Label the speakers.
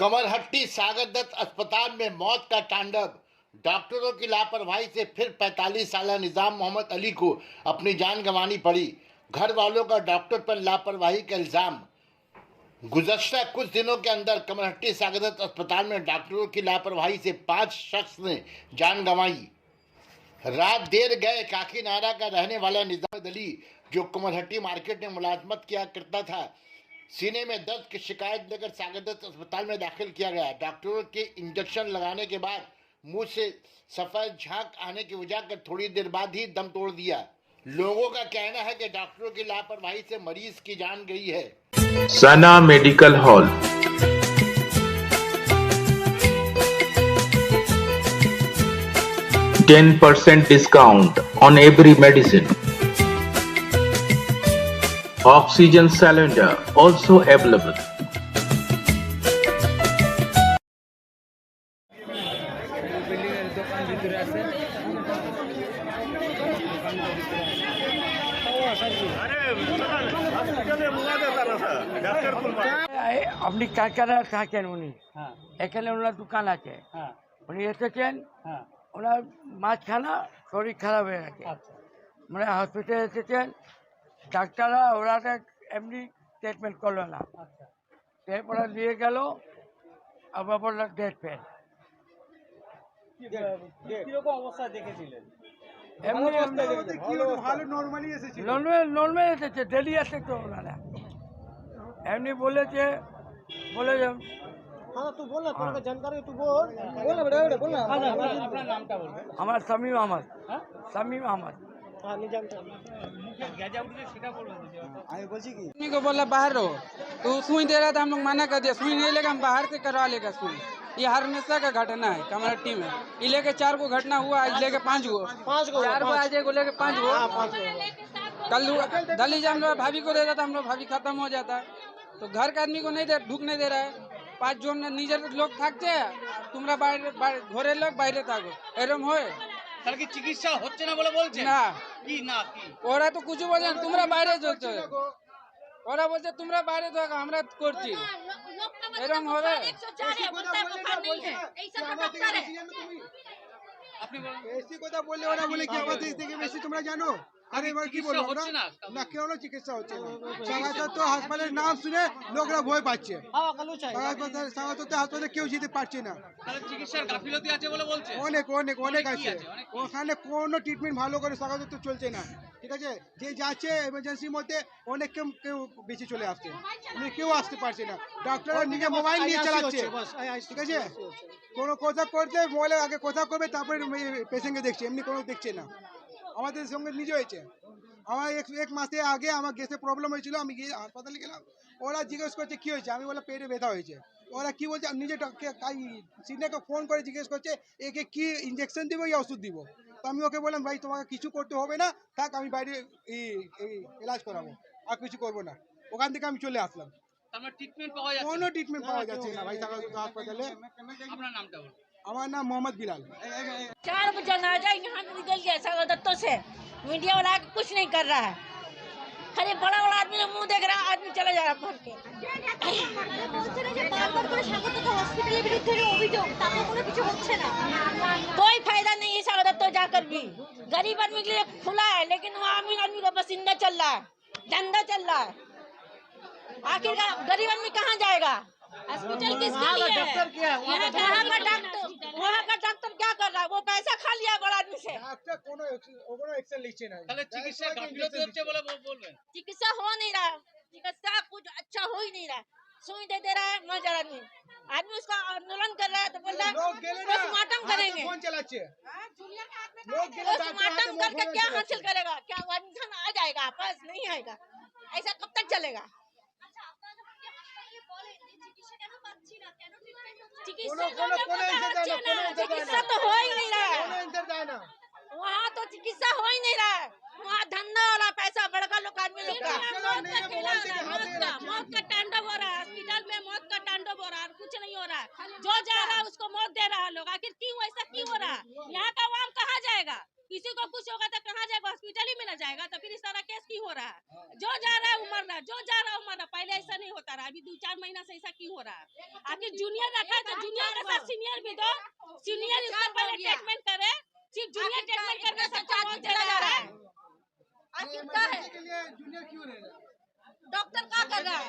Speaker 1: कमरहट्टी सागर दत्त अस्पताल में मौत का तांडव। डॉक्टरों की लापरवाही से फिर 45 साल निजाम मोहम्मद अली को अपनी जान गंवानी पड़ी। घर वालों का डॉक्टर पर लापरवाही का इल्जाम। गुज़श्ता कुछ दिनों के अंदर कमरहट्टी सागर दत्त अस्पताल में डॉक्टरों की लापरवाही से 5 शख्स ने जान गंवाई। रात देर गए काकीनाडा का रहने वाला निजाम अली, जो कमरहट्टी मार्केट में मुलाजमत किया करता था, सीने में दर्द की शिकायत लेकर सागर दत्त अस्पताल में दाखिल किया गया। डॉक्टरों के इंजेक्शन लगाने के बाद मुंह से सफेद झाग आने की वजह कर थोड़ी देर बाद ही दम तोड़ दिया। लोगों का कहना है कि डॉक्टरों की लापरवाही से मरीज की जान गई है।
Speaker 2: सना medical hall 10% discount on every medicine. Oxygen cylinder also available.
Speaker 3: আপনি কারখানা থাকেন উনি, এখানে ওনার দোকান আছে, উনি এসেছেন, ওনার মাঝখানা শরীর খারাপ হয়ে গেছে, মানে হসপিটালে এসেছেন, ডাক্তাররা ওরা এমনি ট্রিটমেন্ট করলো না, এরপরে নিয়ে গেল, আবার বললো ডেট ফেল।
Speaker 4: কিরকম অবস্থা দেখেছিলেন?
Speaker 3: নর্মাল এসেছে, ডেলি আসে তো ওনারা, এমনি বলেছে বলে আমার শামীম আহমদ। শামীম আহমদ
Speaker 5: को बोला बाहर रहो, तो सुई दे रहा था, हम लोग मना कर दिया, सुई नहीं लेगा, हम बाहर से करवा लेगा सुई। ये हर हमेशा का घटना है कमरहट्टी में। ये लेके 4 को घटना हुआ, आज लेके 5 को 4 को आज को लेके 5 को कल दली हम लोग भाभी को दे देता, हम लोग भाभी खत्म हो जाता, तो घर के आदमी को नहीं दे, ढुक नहीं दे रहा है। 5 जो हमने निजर लोग থাকছে, তোমরা বাইরে ঘরের লোক বাইরে থাকো, এরকম হয়।
Speaker 4: তাহলে কি চিকিৎসা হচ্ছে না বলে বলছে?
Speaker 5: না
Speaker 4: কি না কি
Speaker 5: ওরা তো কিছু বলছে না, তোমরা বাইরে চলছো, ওরা বলছে তোমরা বাইরে থাকো, আমরা করছি, এরকম হবে।
Speaker 4: আপনি বলেন
Speaker 6: ऐसी কথা বললে ওরা বলে কি আমাদের থেকে বেশি তোমরা জানো? আরে এবার কি বলবো আমরা? না কেন চিকিৎসা হচ্ছে না? সাগাতত হাসপাতালের নাম শুনে লোকরা ভয় পাচ্ছে। সাগাতত হাসপাতালে কেউ যেতে পারছে না।
Speaker 4: তাহলে চিকিৎসার গাফিলতি আছে বলে বলছে?
Speaker 6: অনেক আছে। ওখানে কোনো ট্রিটমেন্ট ভালো করে সাগাতত চলছে না, ঠিক আছে? যে যাচ্ছে এমার্জেন্সির মধ্যে অনেক কেউ বেশি চলে আসছে, কেউ আসতে পারছে না। ডাক্তাররা নিজে মোবাইল নিয়ে চালাচ্ছে, ঠিক আছে? কোনো কথা করতে মোবাইলে আগে কথা করবে, তারপরে পেশেন্টকে দেখছে, এমনি কোনো দেখছে না। আমাদের সঙ্গে নিজে হয়েছে, আমার এক মাসে আগে আমার গ্যাসের প্রবলেম হয়েছিল, আমি গিয়ে হাসপাতালে গেলাম, ওরা জিজ্ঞেস করছে কী হয়েছে, আমি বললাম পেটে ব্যথা হয়েছে। ওরা কী বলছে, নিজে সিনিয়রকে ফোন করে জিজ্ঞেস করছে একে কি ইঞ্জেকশন দিব ইয়া ওষুধ দিব। তো আমি ওকে বললাম ভাই তোমাকে কিছু করতে হবে না, থাক আমি বাইরে এই এলাজ করাবো, আর কিছু করবো না। ওখান থেকে আমি চলে আসলাম।
Speaker 4: আমরা ট্রিটমেন্ট পাওয়া যাচ্ছে?
Speaker 6: কোনো ট্রিটমেন্ট পাওয়া যাচ্ছে না ভাই হাসপাতালে।
Speaker 4: আপনার নামটা বলুন।
Speaker 6: আমার नाम मोहम्मद बिलाल।
Speaker 7: 4 बजे जनाजा यहाँ निकल गया सागर दत्तों से, मीडिया वाला कुछ नहीं कर रहा है, खाली बड़ा बड़ा आदमी मुंह देख रहा है, आदमी चला जा रहा है भर के। कोई फायदा नहीं है सागर दत्तों जाकर भी, गरीब आदमी के लिए खुला है, लेकिन वहाँ अमीर आदमी का बसिंदा चल रहा है, धंधा चल रहा है। आखिरकार गरीब आदमी कहाँ जाएगा? हॉस्पिटल किसके लिए है? वहाँ का डॉक्टर क्या कर रहा है? वो पैसा खा लिया बड़ा आदमी से।
Speaker 4: তাহলে চিকিৎসার গাফিলতি হচ্ছে বলে বলবেন?
Speaker 7: चिकित्सा हो नहीं रहा, चिकित्सा कुछ अच्छा हो ही नहीं रहा, सुई दे रहा है मर आदमी, आदमी उसका आंदोलन कर रहा है, तो बोल रहा है पोस्टमार्टम करेंगे। पोस्टमार्टम करके क्या हासिल करेगा? क्या वो इंसान आ जाएगा वापस? नहीं आएगा। ऐसा कब तक चलेगा? चिकित्सा तो हो ही नहीं रहा है, वहाँ तो चिकित्सा हो ही नहीं रहा है, वहाँ धंधा वाला पैसा बड़का लोग आदमी लोग का मौत का तांडव हो रहा है, हॉस्पिटल में मौत का तांडव हो रहा है, कुछ नहीं हो रहा है। जो जा रहा है उसको मौत दे रहा है लोग। आखिर क्यों ऐसा क्यों हो रहा है? यहाँ का आवाम कहाँ जाएगा? किसी को कुछ होगा तो कहाँ जाएगा? हॉस्पिटल ही में न जाएगा, तो फिर इस तरह केस क्यों हो रहा है? जो जा रहा है वो मर रहा है, जो जा रहा है वो मर रहा है। पहले ऐसा नहीं होता रहा, अभी 2-4 महीना से ऐसा क्यों हो रहा है? आखिर जूनियर रखा है तो जूनियर के साथ सीनियर भी दो, सीनियर इसका पहले ट्रीटमेंट करे, सिर्फ जूनियर ट्रीटमेंट करके सबको मौत चला जा रहा है। आखिर क्या है?
Speaker 6: के लिए जूनियर क्यों रहेगा?
Speaker 7: डॉक्टर क्या कर रहा है?